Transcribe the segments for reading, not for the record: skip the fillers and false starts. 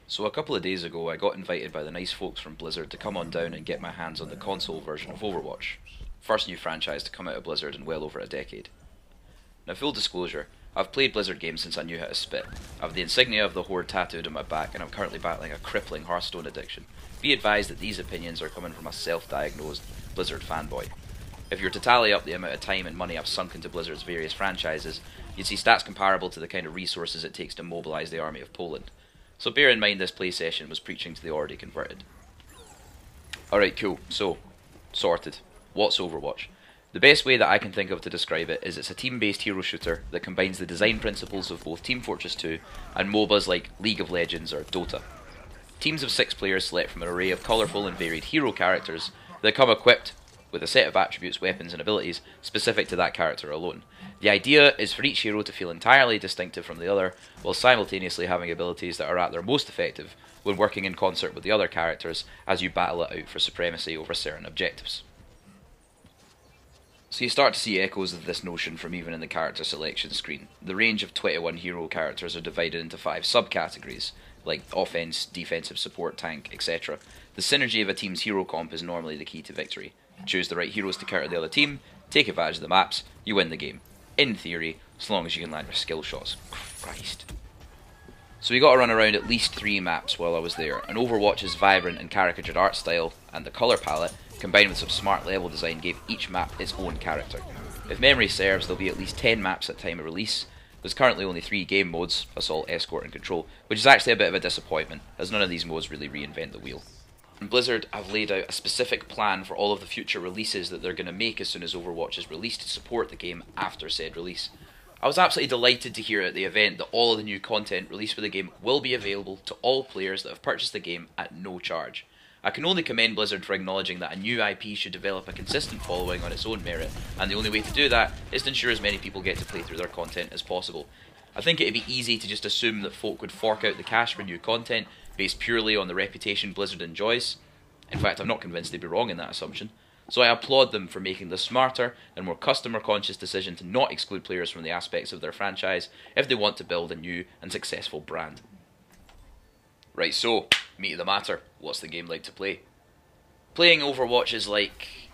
So a couple of days ago I got invited by the nice folks from Blizzard to come on down and get my hands on the console version of Overwatch. First new franchise to come out of Blizzard in well over a decade. Now full disclosure, I've played Blizzard games since I knew how to spit. I have the insignia of the Horde tattooed on my back and I'm currently battling a crippling Hearthstone addiction. Be advised that these opinions are coming from a self-diagnosed Blizzard fanboy. If you were to tally up the amount of time and money I've sunk into Blizzard's various franchises, you'd see stats comparable to the kind of resources it takes to mobilise the army of Poland. So bear in mind this play session was preaching to the already converted. Alright, cool. So, sorted. What's Overwatch? The best way that I can think of to describe it is it's a team-based hero shooter that combines the design principles of both Team Fortress 2 and MOBAs like League of Legends or Dota. Teams of 6 players select from an array of colourful and varied hero characters that come equipped with a set of attributes, weapons and abilities specific to that character alone. The idea is for each hero to feel entirely distinctive from the other, while simultaneously having abilities that are at their most effective when working in concert with the other characters as you battle it out for supremacy over certain objectives. So you start to see echoes of this notion from even in the character selection screen. The range of 21 hero characters are divided into 5 subcategories, like offense, defensive, support, tank, etc. The synergy of a team's hero comp is normally the key to victory. Choose the right heroes to counter the other team, take advantage of the maps, you win the game. In theory, as long as you can land your skill shots. Christ. So we got to run around at least 3 maps while I was there, and Overwatch's vibrant and caricatured art style and the colour palette, combined with some smart level design, gave each map its own character. If memory serves, there'll be at least 10 maps at time of release. There's currently only 3 game modes, Assault, Escort and Control, which is actually a bit of a disappointment, as none of these modes really reinvent the wheel. And Blizzard have laid out a specific plan for all of the future releases that they're going to make as soon as Overwatch is released to support the game after said release. I was absolutely delighted to hear at the event that all of the new content released for the game will be available to all players that have purchased the game at no charge. I can only commend Blizzard for acknowledging that a new IP should develop a consistent following on its own merit, and the only way to do that is to ensure as many people get to play through their content as possible. I think it'd be easy to just assume that folk would fork out the cash for new content based purely on the reputation Blizzard enjoys. In fact, I'm not convinced they'd be wrong in that assumption. So I applaud them for making the smarter and more customer-conscious decision to not exclude players from the aspects of their franchise if they want to build a new and successful brand. Right, so, meat of the matter, what's the game like to play? Playing Overwatch is like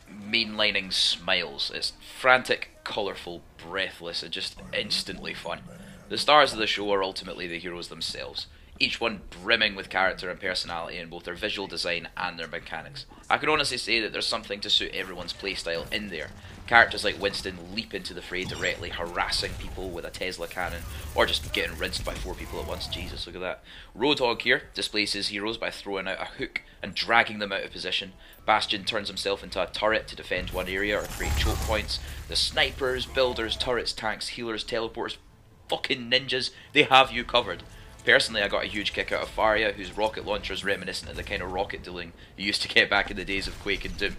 mainlining Smiles. It's frantic, colourful, breathless, and just instantly fun. The stars of the show are ultimately the heroes themselves, each one brimming with character and personality in both their visual design and their mechanics. I can honestly say that there's something to suit everyone's playstyle in there. Characters like Winston leap into the fray directly, harassing people with a Tesla cannon, or just getting rinsed by 4 people at once. Jesus, look at that. Roadhog here displays his heroes by throwing out a hook and dragging them out of position. Bastion turns himself into a turret to defend one area or create choke points. The snipers, builders, turrets, tanks, healers, teleporters, fucking ninjas, they have you covered. Personally, I got a huge kick out of Faria, whose rocket launcher is reminiscent of the kind of rocket dueling you used to get back in the days of Quake and Doom.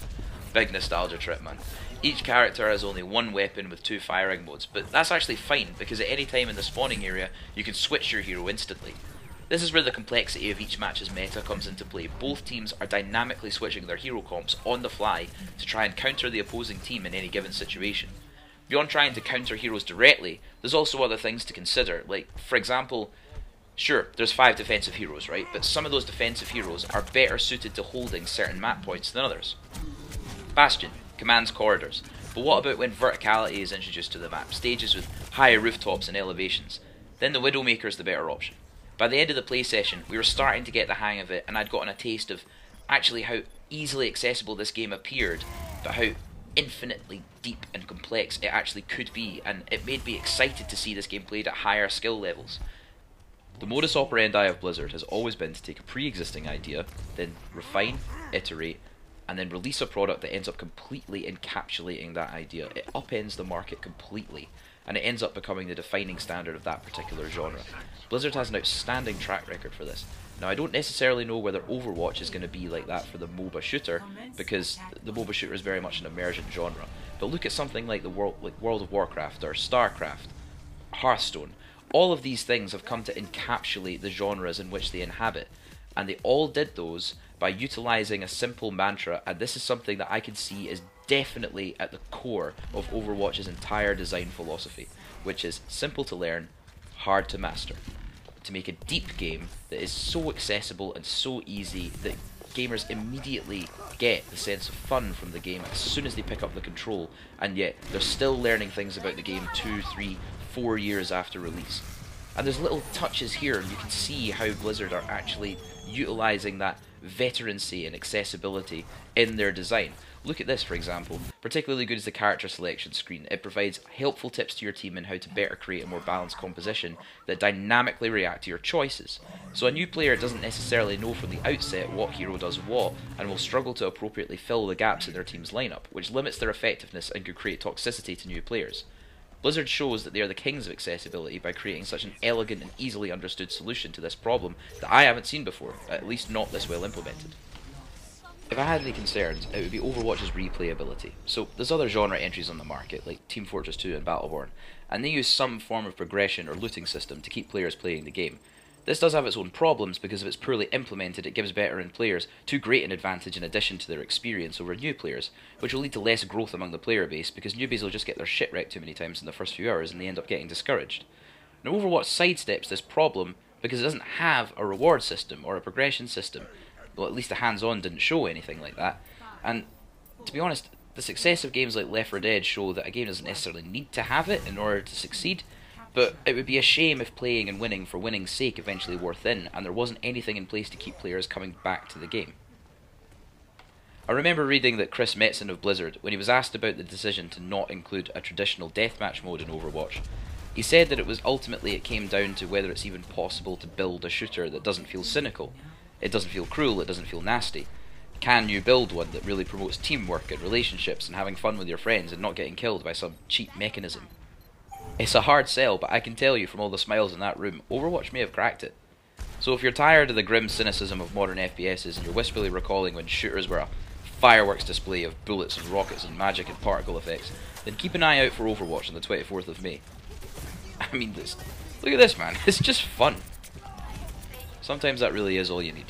Big nostalgia trip, man. Each character has only one weapon with 2 firing modes, but that's actually fine, because at any time in the spawning area, you can switch your hero instantly. This is where the complexity of each match's meta comes into play. Both teams are dynamically switching their hero comps on the fly to try and counter the opposing team in any given situation. Beyond trying to counter heroes directly, there's also other things to consider, like, for example, sure, there's 5 defensive heroes, right? But some of those defensive heroes are better suited to holding certain map points than others. Bastion commands corridors, but what about when verticality is introduced to the map, stages with higher rooftops and elevations? Then the Widowmaker is the better option. By the end of the play session, we were starting to get the hang of it, and I'd gotten a taste of actually how easily accessible this game appeared, but how infinitely deep and complex it actually could be, and it made me excited to see this game played at higher skill levels. The modus operandi of Blizzard has always been to take a pre-existing idea, then refine, iterate, and then release a product that ends up completely encapsulating that idea. It upends the market completely, and it ends up becoming the defining standard of that particular genre. Blizzard has an outstanding track record for this. Now, I don't necessarily know whether Overwatch is going to be like that for the MOBA shooter, because the MOBA shooter is very much an emergent genre. But look at something like World of Warcraft or StarCraft, Hearthstone. All of these things have come to encapsulate the genres in which they inhabit, and they all did those by utilising a simple mantra, and this is something that I can see is definitely at the core of Overwatch's entire design philosophy, which is simple to learn, hard to master. to make a deep game that is so accessible and so easy that gamers immediately get the sense of fun from the game as soon as they pick up the control, and yet they're still learning things about the game 2, 3, 4 years after release. And there's little touches here, and you can see how Blizzard are actually utilising that veterancy and accessibility in their design. Look at this, for example. Particularly good is the character selection screen. It provides helpful tips to your team in how to better create a more balanced composition that dynamically react to your choices. So a new player doesn't necessarily know from the outset what hero does what, and will struggle to appropriately fill the gaps in their team's lineup, which limits their effectiveness and could create toxicity to new players. Blizzard shows that they are the kings of accessibility by creating such an elegant and easily understood solution to this problem that I haven't seen before, at least not this well implemented. If I had any concerns, it would be Overwatch's replayability. So there's other genre entries on the market, like Team Fortress 2 and Battleborn, and they use some form of progression or looting system to keep players playing the game. This does have its own problems because if it's poorly implemented, it gives veteran players too great an advantage in addition to their experience over new players, which will lead to less growth among the player base because newbies will just get their shit wrecked too many times in the first few hours and they end up getting discouraged. Now Overwatch sidesteps this problem because it doesn't have a reward system or a progression system. Well, at least the hands-on didn't show anything like that. And to be honest, the success of games like Left 4 Dead show that a game doesn't necessarily need to have it in order to succeed, but it would be a shame if playing and winning for winning's sake eventually wore thin, and there wasn't anything in place to keep players coming back to the game. I remember reading that Chris Metzen of Blizzard, when he was asked about the decision to not include a traditional deathmatch mode in Overwatch, he said that it came down to whether it's even possible to build a shooter that doesn't feel cynical. It doesn't feel cruel, it doesn't feel nasty. Can you build one that really promotes teamwork and relationships and having fun with your friends and not getting killed by some cheap mechanism? It's a hard sell, but I can tell you from all the smiles in that room, Overwatch may have cracked it. So if you're tired of the grim cynicism of modern FPSs and you're wistfully recalling when shooters were a fireworks display of bullets and rockets and magic and particle effects, then keep an eye out for Overwatch on the 24th of May. I mean, look at this, man. It's just fun. Sometimes that really is all you need.